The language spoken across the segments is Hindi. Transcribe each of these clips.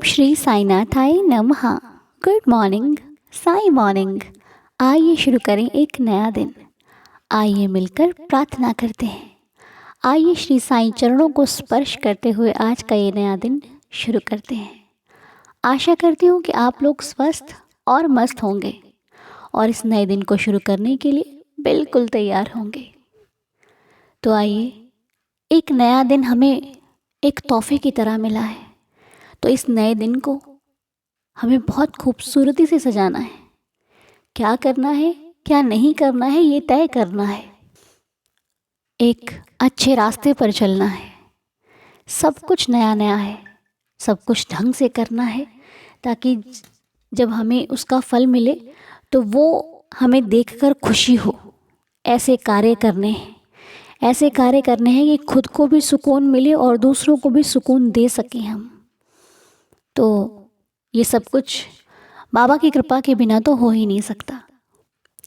श्री साईनाथाय नमः। Good morning, Sai morning. आइए शुरू करें एक नया दिन। आइए मिलकर प्रार्थना करते हैं। आइए श्री साईं चरणों को स्पर्श करते हुए आज का ये नया दिन शुरू करते हैं। आशा करती हूँ कि आप लोग स्वस्थ और मस्त होंगे और इस नए दिन को शुरू करने के लिए बिल्कुल तैयार होंगे। तो आइए, एक नया दिन हमें एक तोहफे की तरह मिला है, तो इस नए दिन को हमें बहुत खूबसूरती से सजाना है। क्या करना है, क्या नहीं करना है, ये तय करना है। एक अच्छे रास्ते पर चलना है। सब कुछ नया नया है, सब कुछ ढंग से करना है, ताकि जब हमें उसका फल मिले तो वो हमें देखकर खुशी हो। ऐसे कार्य करने हैं, ऐसे कार्य करने हैं कि खुद को भी सुकून मिले और दूसरों को भी सुकून दे सकें हम। तो ये सब कुछ बाबा की कृपा के बिना तो हो ही नहीं सकता।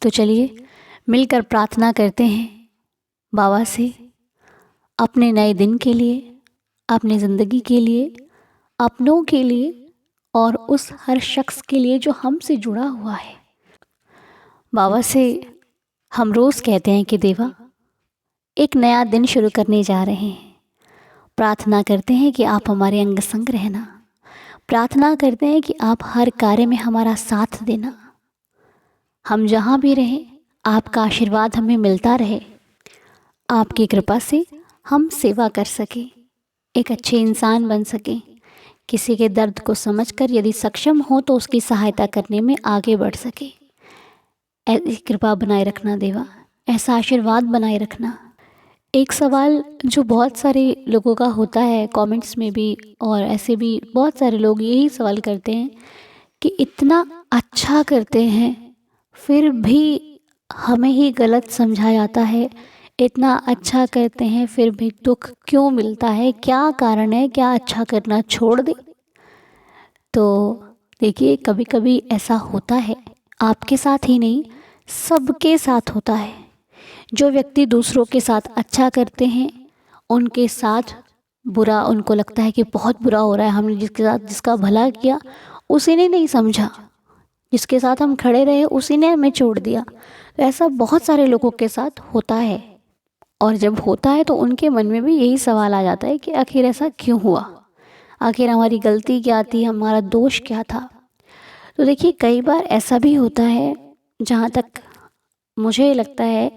तो चलिए मिलकर प्रार्थना करते हैं बाबा से, अपने नए दिन के लिए, अपनी ज़िंदगी के लिए, अपनों के लिए और उस हर शख्स के लिए जो हमसे जुड़ा हुआ है। बाबा से हम रोज़ कहते हैं कि देवा, एक नया दिन शुरू करने जा रहे हैं। प्रार्थना करते हैं कि आप हमारे अंग संग रहना। प्रार्थना करते हैं कि आप हर कार्य में हमारा साथ देना। हम जहाँ भी रहें आपका आशीर्वाद हमें मिलता रहे। आपकी कृपा से हम सेवा कर सकें, एक अच्छे इंसान बन सकें, किसी के दर्द को समझकर यदि सक्षम हो तो उसकी सहायता करने में आगे बढ़ सके। ऐसी कृपा बनाए रखना देवा, ऐसा आशीर्वाद बनाए रखना। एक सवाल जो बहुत सारे लोगों का होता है कमेंट्स में भी, और ऐसे भी बहुत सारे लोग यही सवाल करते हैं कि इतना अच्छा करते हैं फिर भी हमें ही गलत समझा जाता है। इतना अच्छा करते हैं फिर भी दुख क्यों मिलता है, क्या कारण है, क्या अच्छा करना छोड़ दे। तो देखिए, कभी कभी ऐसा होता है, आपके साथ ही नहीं सबके साथ होता है। जो व्यक्ति दूसरों के साथ अच्छा करते हैं उनके साथ बुरा उनको लगता है कि बहुत बुरा हो रहा है। हमने जिसके साथ जिसका भला किया उसी ने नहीं समझा, जिसके साथ हम खड़े रहे उसी ने हमें छोड़ दिया। तो ऐसा बहुत सारे लोगों के साथ होता है, और जब होता है तो उनके मन में भी यही सवाल आ जाता है कि आखिर ऐसा क्यों हुआ, आखिर हमारी गलती क्या थी, हमारा दोष क्या था। तो देखिए, कई बार ऐसा भी होता है, जहाँ तक मुझे लगता है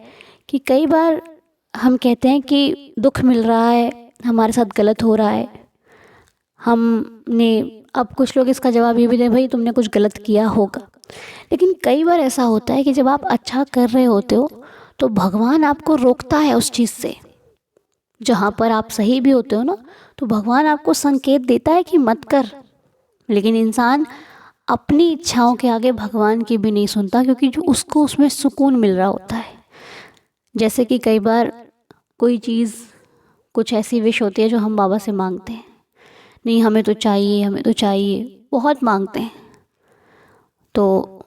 कि कई बार हम कहते हैं कि दुख मिल रहा है, हमारे साथ गलत हो रहा है। हमने, अब कुछ लोग इसका जवाब ये भी दें, भाई तुमने कुछ गलत किया होगा। लेकिन कई बार ऐसा होता है कि जब आप अच्छा कर रहे होते हो तो भगवान आपको रोकता है उस चीज़ से। जहाँ पर आप सही भी होते हो ना, तो भगवान आपको संकेत देता है कि मत कर। लेकिन इंसान अपनी इच्छाओं के आगे भगवान की भी नहीं सुनता, क्योंकि जो उसको उसमें सुकून मिल रहा होता है। जैसे कि कई बार कोई चीज़, कुछ ऐसी विश होती है जो हम बाबा से मांगते हैं, नहीं हमें तो चाहिए, हमें तो चाहिए, बहुत मांगते हैं। तो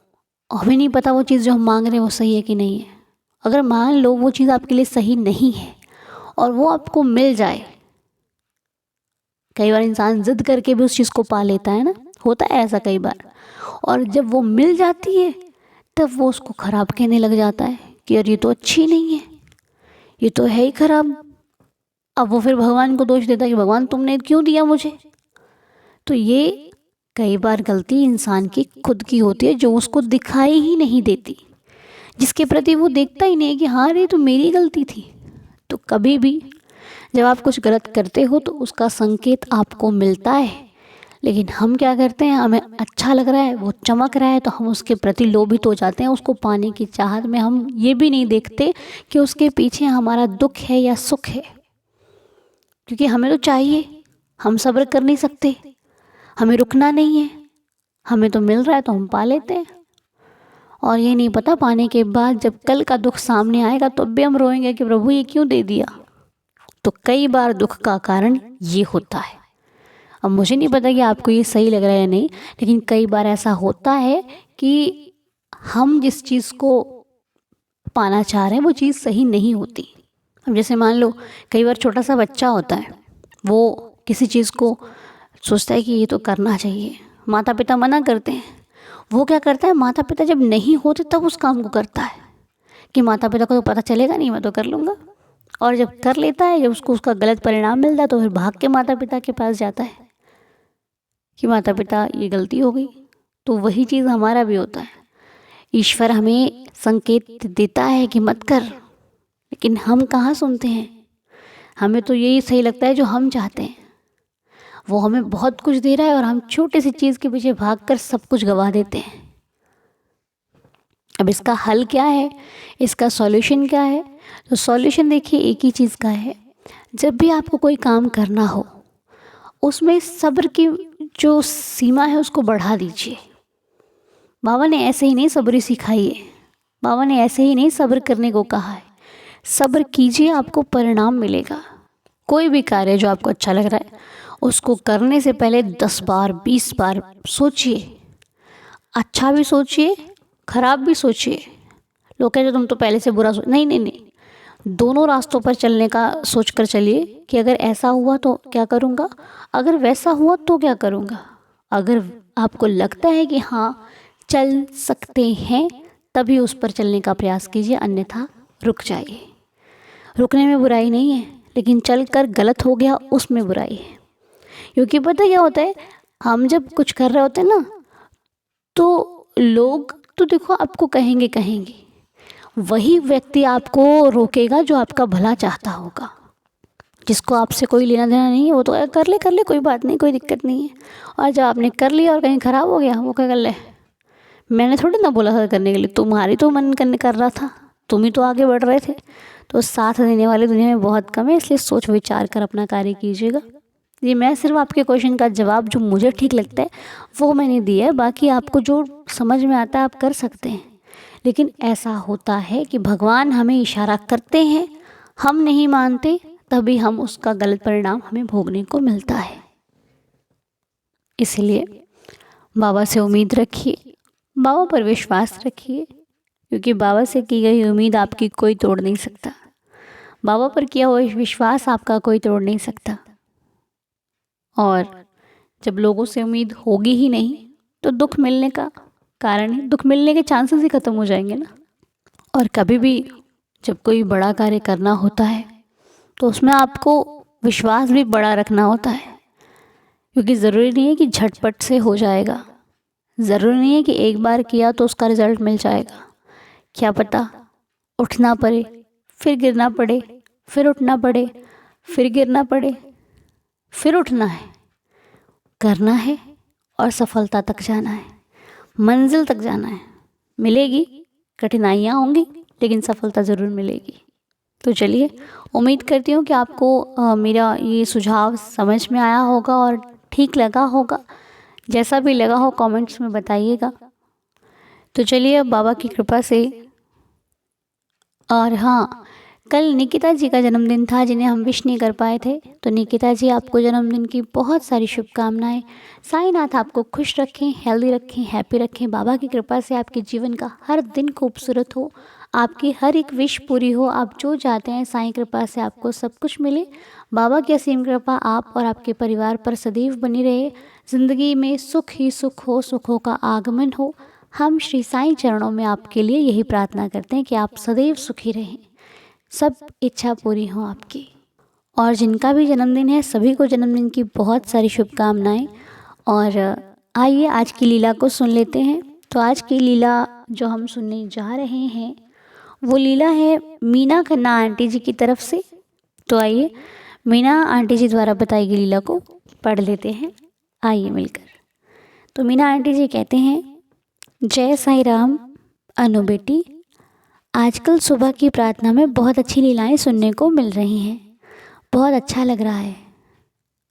हमें नहीं पता वो चीज़ जो हम मांग रहे हैं वो सही है कि नहीं है। अगर मान लो वो चीज़ आपके लिए सही नहीं है और वो आपको मिल जाए, कई बार इंसान जिद करके भी उस चीज़ को पा लेता है ना, होता है ऐसा कई बार। और जब वो मिल जाती है तब वो उसको ख़राब कहने लग जाता है कि यार ये तो अच्छी नहीं है, ये तो है ही ख़राब। अब वो फिर भगवान को दोष देता है कि भगवान तुमने क्यों दिया मुझे। तो ये कई बार गलती इंसान की खुद की होती है, जो उसको दिखाई ही नहीं देती, जिसके प्रति वो देखता ही नहीं है कि हाँ ये तो मेरी गलती थी। तो कभी भी जब आप कुछ गलत करते हो तो उसका संकेत आपको मिलता है, लेकिन हम क्या करते हैं, हमें अच्छा लग रहा है, वो चमक रहा है तो हम उसके प्रति लोभित हो जाते हैं। उसको पाने की चाहत में हम ये भी नहीं देखते कि उसके पीछे हमारा दुख है या सुख है, क्योंकि हमें तो चाहिए, हम सब्र कर नहीं सकते, हमें रुकना नहीं है, हमें तो मिल रहा है तो हम पा लेते हैं। और ये नहीं पता पाने के बाद जब कल का दुख सामने आएगा तो भी हम रोएंगे कि प्रभु ये क्यों दे दिया। तो कई बार दुख का कारण ये होता है। अब मुझे नहीं पता कि आपको ये सही लग रहा है या नहीं, लेकिन कई बार ऐसा होता है कि हम जिस चीज़ को पाना चाह रहे हैं वो चीज़ सही नहीं होती। अब जैसे मान लो, कई बार छोटा सा बच्चा होता है, वो किसी चीज़ को सोचता है कि ये तो करना चाहिए, माता पिता मना करते हैं। वो क्या करता है, माता पिता जब नहीं होते तब उस काम को करता है कि माता पिता को तो पता चलेगा नहीं, मैं तो कर लूँगा। और जब कर लेता है, जब उसको उसका गलत परिणाम मिलता है, तो फिर भाग के माता पिता के पास जाता है कि माता पिता ये गलती हो गई। तो वही चीज़ हमारा भी होता है। ईश्वर हमें संकेत देता है कि मत कर, लेकिन हम कहाँ सुनते हैं। हमें तो यही सही लगता है जो हम चाहते हैं। वो हमें बहुत कुछ दे रहा है और हम छोटी सी चीज़ के पीछे भागकर सब कुछ गवा देते हैं। अब इसका हल क्या है, इसका सॉल्यूशन क्या है? तो सॉल्यूशन देखिए एक ही चीज़ का है। जब भी आपको कोई काम करना हो, उसमें सब्र की जो सीमा है उसको बढ़ा दीजिए। बाबा ने ऐसे ही नहीं सब्र सिखाई है, बाबा ने ऐसे ही नहीं सब्र करने को कहा है। सब्र कीजिए, आपको परिणाम मिलेगा। कोई भी कार्य जो आपको अच्छा लग रहा है, उसको करने से पहले 10 बार 20 बार सोचिए। अच्छा भी सोचिए, खराब भी सोचिए। लोग कहते तुम तो पहले से बुरा नहीं नहीं नहीं, दोनों रास्तों पर चलने का सोच कर चलिए कि अगर ऐसा हुआ तो क्या करूँगा, अगर वैसा हुआ तो क्या करूँगा। अगर आपको लगता है कि हाँ चल सकते हैं, तभी उस पर चलने का प्रयास कीजिए, अन्यथा रुक जाइए। रुकने में बुराई नहीं है, लेकिन चल कर गलत हो गया उसमें बुराई है। क्योंकि पता क्या होता है, हम जब कुछ कर रहे होते हैं ना, तो लोग तो देखो आपको कहेंगे कहेंगे, वही व्यक्ति आपको रोकेगा जो आपका भला चाहता होगा। जिसको आपसे कोई लेना देना नहीं है, वो तो कर ले कोई बात नहीं, कोई दिक्कत नहीं है। और जब आपने कर लिया और कहीं ख़राब हो गया, वो क्या कर ले, मैंने थोड़ी ना बोला था करने के लिए, तुम्हारी तो मन करने कर रहा था, तुम ही तो आगे बढ़ रहे थे। तो साथ देने वाले दुनिया में बहुत कम है, इसलिए सोच विचार कर अपना कार्य कीजिएगा। ये मैं सिर्फ आपके क्वेश्चन का जवाब जो मुझे ठीक लगता है वो मैंने दिया है, बाकी आपको जो समझ में आता है आप कर सकते हैं। लेकिन ऐसा होता है कि भगवान हमें इशारा करते हैं, हम नहीं मानते, तभी हम उसका गलत परिणाम हमें भोगने को मिलता है। इसलिए बाबा से उम्मीद रखिए, बाबा पर विश्वास रखिए, क्योंकि बाबा से की गई उम्मीद आपकी कोई तोड़ नहीं सकता। बाबा पर किया हुआ विश्वास आपका कोई तोड़ नहीं सकता। और जब लोगों से उम्मीद होगी ही नहीं, तो दुख मिलने का कारण है, दुख मिलने के चांसेस ही ख़त्म हो जाएंगे ना। और कभी भी जब कोई बड़ा कार्य करना होता है, तो उसमें आपको विश्वास भी बड़ा रखना होता है, क्योंकि ज़रूरी नहीं है कि झटपट से हो जाएगा। ज़रूरी नहीं है कि एक बार किया तो उसका रिज़ल्ट मिल जाएगा। क्या पता उठना पड़े, फिर गिरना पड़े, फिर उठना पड़े, फिर गिरना पड़े, फिर उठना है, करना है और सफलता तक जाना है, मंजिल तक जाना है। मिलेगी, कठिनाइयाँ होंगी, लेकिन सफलता ज़रूर मिलेगी। तो चलिए, उम्मीद करती हूँ कि आपको मेरा ये सुझाव समझ में आया होगा और ठीक लगा होगा। जैसा भी लगा हो कमेंट्स में बताइएगा। तो चलिए, अब बाबा की कृपा से, और हाँ, कल निकिता जी का जन्मदिन था जिन्हें हम विश नहीं कर पाए थे। तो निकिता जी, आपको जन्मदिन की बहुत सारी शुभकामनाएं। साईनाथ आपको खुश रखें, हेल्दी रखें, हैप्पी रखें। बाबा की कृपा से आपके जीवन का हर दिन खूबसूरत हो, आपकी हर एक विश पूरी हो, आप जो चाहते हैं साईं कृपा से आपको सब कुछ मिले। बाबा की असीम कृपा आप और आपके परिवार पर सदैव बनी रहे। ज़िंदगी में सुख ही सुख हो, सुखों का आगमन हो। हम श्री साईं चरणों में आपके लिए यही प्रार्थना करते हैं कि आप सदैव सुखी रहें, सब इच्छा पूरी हो आपकी। और जिनका भी जन्मदिन है, सभी को जन्मदिन की बहुत सारी शुभकामनाएं। और आइए आज की लीला को सुन लेते हैं। तो आज की लीला जो हम सुनने जा रहे हैं, वो लीला है मीना खन्ना आंटी जी की तरफ से। तो आइए मीना आंटी जी द्वारा बताई गई लीला को पढ़ लेते हैं, आइए मिलकर। तो मीना आंटी जी कहते हैं, जय साईं राम। अनु बेटी, आजकल सुबह की प्रार्थना में बहुत अच्छी लीलाएं सुनने को मिल रही हैं, बहुत अच्छा लग रहा है।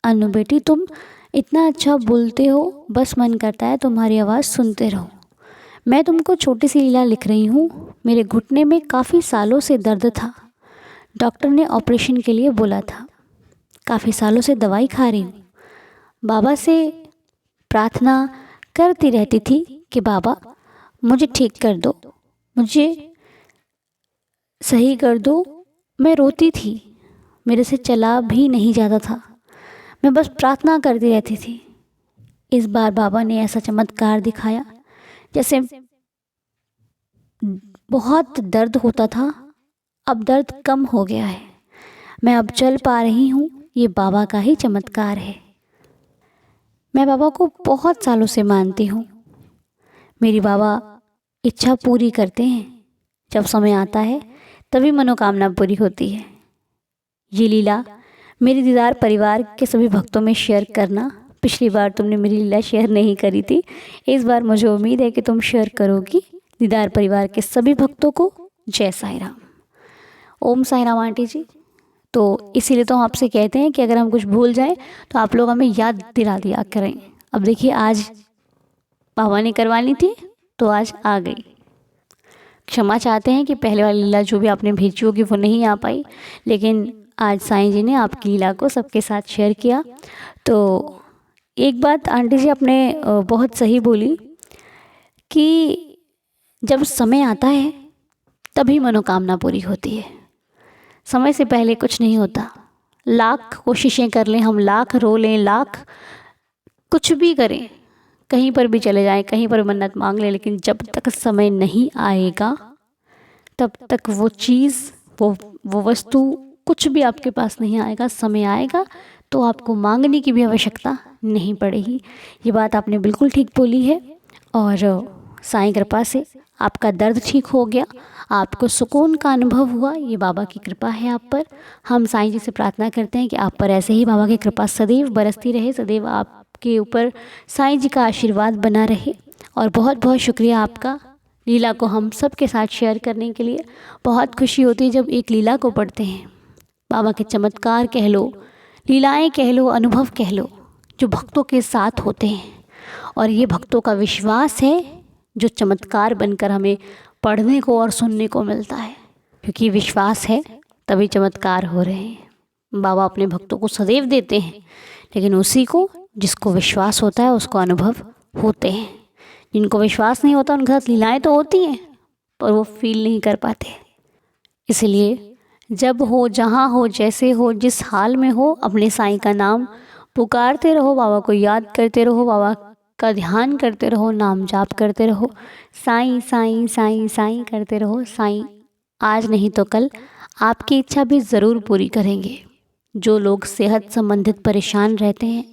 अनु बेटी, तुम इतना अच्छा बोलते हो, बस मन करता है तुम्हारी आवाज़ सुनते रहो। मैं तुमको छोटी सी लीला लिख रही हूँ। मेरे घुटने में काफ़ी सालों से दर्द था, डॉक्टर ने ऑपरेशन के लिए बोला था। काफ़ी सालों से दवाई खा रही हूँ। बाबा से प्रार्थना करती रहती थी कि बाबा मुझे ठीक कर दो, मुझे सही कर दो। मैं रोती थी, मेरे से चला भी नहीं जाता था। मैं बस प्रार्थना करती रहती थी। इस बार बाबा ने ऐसा चमत्कार दिखाया, जैसे बहुत दर्द होता था, अब दर्द कम हो गया है, मैं अब चल पा रही हूँ। ये बाबा का ही चमत्कार है। मैं बाबा को बहुत सालों से मानती हूँ। मेरी बाबा इच्छा पूरी करते हैं, जब समय आता है तभी मनोकामना पूरी होती है। ये लीला मेरी दीदार परिवार के सभी भक्तों में शेयर करना। पिछली बार तुमने मेरी लीला शेयर नहीं करी थी, इस बार मुझे उम्मीद है कि तुम शेयर करोगी दीदार परिवार के सभी भक्तों को। जय साईं राम। ओम साईं राम आंटी जी। तो इसीलिए तो हम आपसे कहते हैं कि अगर हम कुछ भूल जाएं तो आप लोग हमें याद दिला दिया करें। अब देखिए, आज बाबा ने करवानी थी तो आज आ गई। क्षमा चाहते हैं कि पहले वाली लीला जो भी आपने भेजी होगी वो नहीं आ पाई, लेकिन आज साईं जी ने आपकी लीला को सबके साथ शेयर किया। तो एक बात आंटी जी आपने बहुत सही बोली कि जब समय आता है तभी मनोकामना पूरी होती है, समय से पहले कुछ नहीं होता। लाख कोशिशें कर लें हम, लाख रो लें, लाख कुछ भी करें, कहीं पर भी चले जाएं, कहीं पर मन्नत मांग लें, लेकिन जब तक समय नहीं आएगा तब तक वो चीज़, वो वस्तु, कुछ भी आपके पास नहीं आएगा। समय आएगा तो आपको मांगने की भी आवश्यकता नहीं पड़ेगी। ये बात आपने बिल्कुल ठीक बोली है। और साईं कृपा से आपका दर्द ठीक हो गया, आपको सुकून का अनुभव हुआ। ये बाबा की कृपा है आप पर। हम साईं जी से प्रार्थना करते हैं कि आप पर ऐसे ही बाबा की कृपा सदैव बरसती रहे, सदैव आपके ऊपर साईं जी का आशीर्वाद बना रहे। और बहुत बहुत शुक्रिया आपका लीला को हम सब के साथ शेयर करने के लिए। बहुत खुशी होती है जब एक लीला को पढ़ते हैं। बाबा के चमत्कार कह लो, लीलाएं कह लो, अनुभव कह लो, जो भक्तों के साथ होते हैं। और ये भक्तों का विश्वास है जो चमत्कार बनकर हमें पढ़ने को और सुनने को मिलता है, क्योंकि विश्वास है तभी चमत्कार हो रहे हैं। बाबा अपने भक्तों को सदैव देते हैं, लेकिन उसी को जिसको विश्वास होता है उसको अनुभव होते हैं। जिनको विश्वास नहीं होता उनके साथ लीलाएं तो होती हैं पर वो फील नहीं कर पाते। इसलिए जब हो, जहाँ हो, जैसे हो, जिस हाल में हो, अपने साईं का नाम पुकारते रहो, बाबा को याद करते रहो, बाबा का ध्यान करते रहो, नाम जाप करते रहो, साईं साईं साईं साईं करते रहो। साईं आज नहीं तो कल आपकी इच्छा भी ज़रूर पूरी करेंगे। जो लोग सेहत संबंधित परेशान रहते हैं,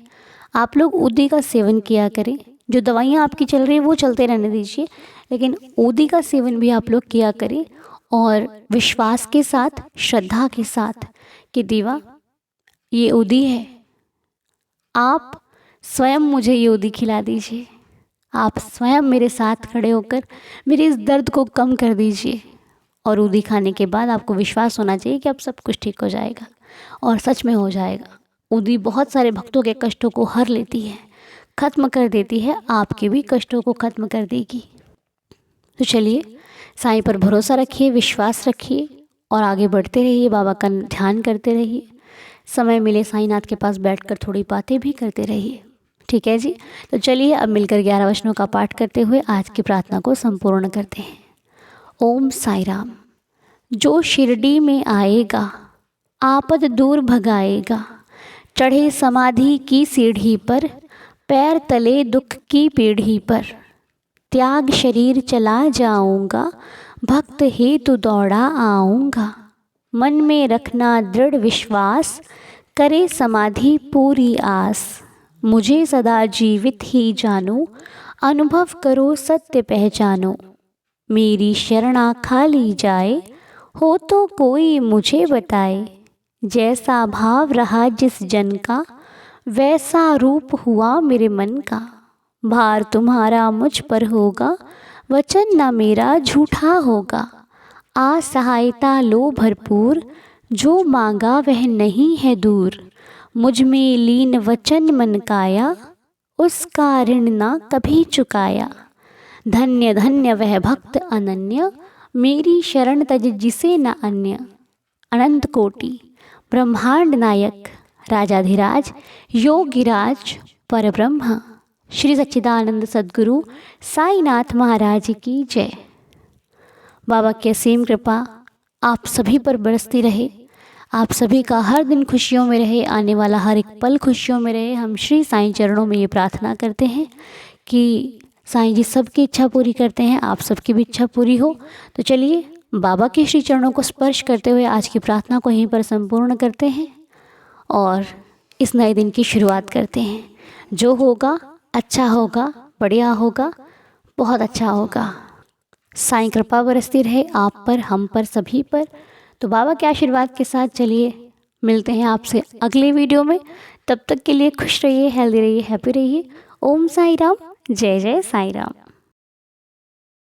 आप लोग ऊदी का सेवन किया करें। जो दवाइयाँ आपकी चल रही है वो चलते रहने दीजिए, लेकिन ऊदी का सेवन भी आप लोग किया करें। और विश्वास के साथ, श्रद्धा के साथ कि देवा ये ऊदी है, आप स्वयं मुझे ये ऊदी खिला दीजिए, आप स्वयं मेरे साथ खड़े होकर मेरे इस दर्द को कम कर दीजिए। और ऊदी खाने के बाद आपको विश्वास होना चाहिए कि अब सब कुछ ठीक हो जाएगा, और सच में हो जाएगा। ऊदी बहुत सारे भक्तों के कष्टों को हर लेती है, ख़त्म कर देती है, आपके भी कष्टों को ख़त्म कर देगी। तो चलिए, साईं पर भरोसा रखिए, विश्वास रखिए और आगे बढ़ते रहिए, बाबा का ध्यान करते रहिए। समय मिले साईंनाथ के पास बैठकर थोड़ी बातें भी करते रहिए। ठीक है जी। तो चलिए अब मिलकर 11 वचनों का पाठ करते हुए आज की प्रार्थना को संपूर्ण करते हैं। ओम साईं राम। जो शिरडी में आएगा आपद दूर भगाएगा, चढ़े समाधि की सीढ़ी पर, पैर तले दुख की पीढ़ी पर, त्याग शरीर चला जाऊंगा, भक्त हेतु दौड़ा आऊंगा। मन में रखना दृढ़ विश्वास, करे समाधि पूरी आस। मुझे सदा जीवित ही जानो, अनुभव करो सत्य पहचानो। मेरी शरणा खाली जाए, हो तो कोई मुझे बताए। जैसा भाव रहा जिस जन का, वैसा रूप हुआ मेरे मन का। भार तुम्हारा मुझ पर होगा, वचन न मेरा झूठा होगा। आ सहायता लो भरपूर, जो मांगा वह नहीं है दूर। मुझ में लीन वचन मन काया, उसका ऋण ना कभी चुकाया। धन्य धन्य वह भक्त अनन्य, मेरी शरण तज जिसे न अन्य। अनंत कोटि ब्रह्मांड नायक, राजाधिराज योगिराज परब्रह्म, श्री सच्चिदानंद सद्गुरु साईनाथ महाराज की जय। बाबा की असीम कृपा आप सभी पर बरसती रहे, आप सभी का हर दिन खुशियों में रहे, आने वाला हर एक पल खुशियों में रहे। हम श्री साईं चरणों में ये प्रार्थना करते हैं कि साईं जी सबकी इच्छा पूरी करते हैं, आप सबकी भी इच्छा पूरी हो। तो चलिए बाबा के श्री चरणों को स्पर्श करते हुए आज की प्रार्थना को यहीं पर संपूर्ण करते हैं और इस नए दिन की शुरुआत करते हैं। जो होगा अच्छा होगा, बढ़िया होगा, बहुत अच्छा होगा। साईं कृपा बरसती रहे आप पर, हम पर, सभी पर। तो बाबा के आशीर्वाद के साथ चलिए मिलते हैं आपसे अगले वीडियो में। तब तक के लिए खुश रहिए, हेल्दी रहिए, हैप्पी रहिए। ओम साई राम, जय जय साई राम।